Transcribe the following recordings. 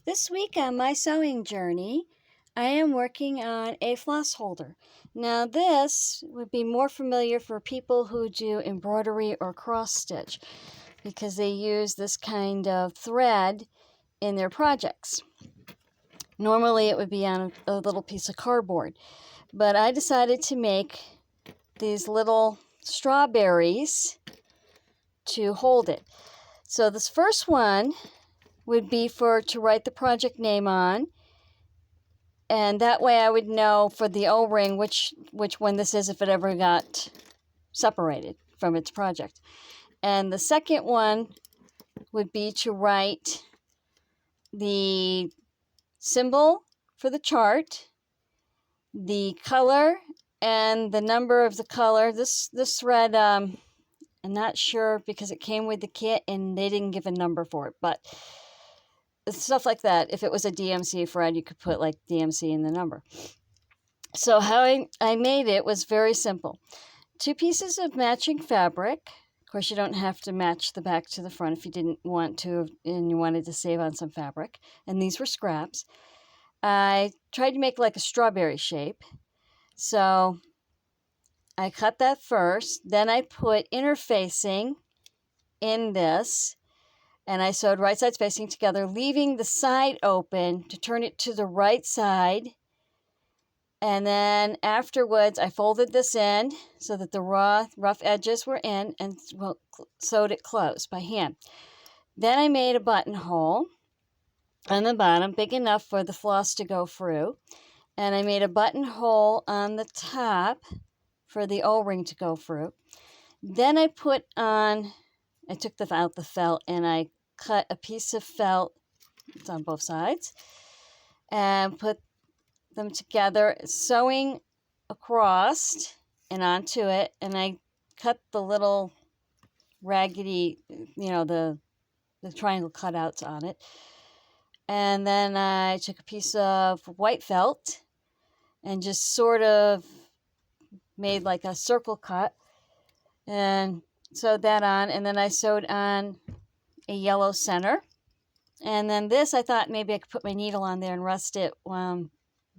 This week on my sewing journey, I am working on a floss holder. Now this would be more familiar for people who do embroidery or cross stitch because they use this kind of thread in their projects. Normally it would be on a little piece of cardboard, but I decided to make these little strawberries to hold it. So this first one would be to write the project name on, and that way I would know for the O-ring which one this is if it ever got separated from its project. And the second one would be to write the symbol for the chart, the color, and the number of the color. This thread, I'm not sure because it came with the kit and they didn't give a number for it, but stuff like that. If it was a DMC thread, you could put like DMC in the number. So how I made it was very simple. 2 pieces of matching fabric. Of course, you don't have to match the back to the front if you didn't want to and you wanted to save on some fabric. And these were scraps. I tried to make like a strawberry shape. So I cut that first. Then I put interfacing in this. And I sewed right sides facing together, leaving the side open to turn it to the right side. And then afterwards, I folded this in so that the rough edges were in and sewed it closed by hand. Then I made a buttonhole on the bottom, big enough for the floss to go through. And I made a buttonhole on the top for the O-ring to go through. Then I took out the felt and I cut a piece of felt, it's on both sides, and put them together, sewing across and onto it. And I cut the little raggedy, the triangle cutouts on it. And then I took a piece of white felt and just sort of made like a circle cut and sewed that on. And then I sewed on a yellow center. And then this, I thought maybe I could put my needle on there and rest it while I'm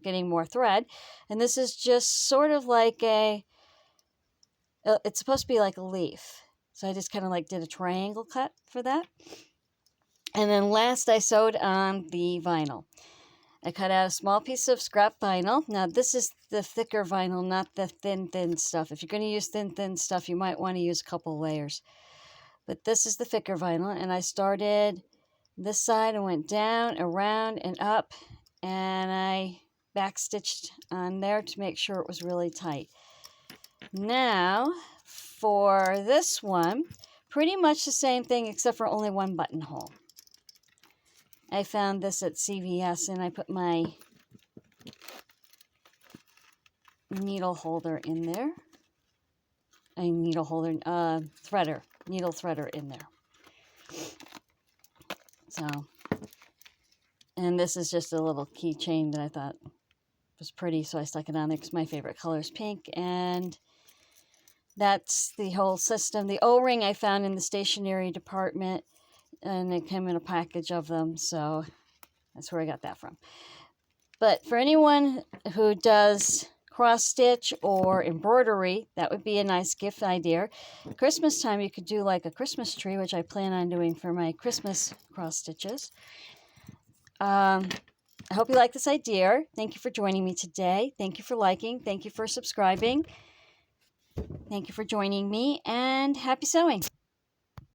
getting more thread. And this is just sort of like it's supposed to be like a leaf. So I just kind of like did a triangle cut for that. And then last I sewed on the vinyl. I cut out a small piece of scrap vinyl. Now this is the thicker vinyl, not the thin stuff. If you're going to use thin stuff, you might want to use a couple layers. But this is the thicker vinyl, and I started this side and went down, around, and up, and I backstitched on there to make sure it was really tight. Now, for this one, pretty much the same thing except for only one buttonhole. I found this at CVS, and I put my needle holder in there. A needle holder, needle threader in there. So, and this is just a little keychain that I thought was pretty, so I stuck it on there because my favorite color is pink. And that's the whole system. The O-ring I found in the stationery department, and it came in a package of them, so that's where I got that from. But for anyone who does cross stitch or embroidery, that would be a nice gift idea. Christmas time, you could do like a Christmas tree, which I plan on doing for my Christmas cross stitches. I hope you like this idea. Thank you for joining me today. Thank you for liking. Thank you for subscribing. Thank you for joining me, and happy sewing.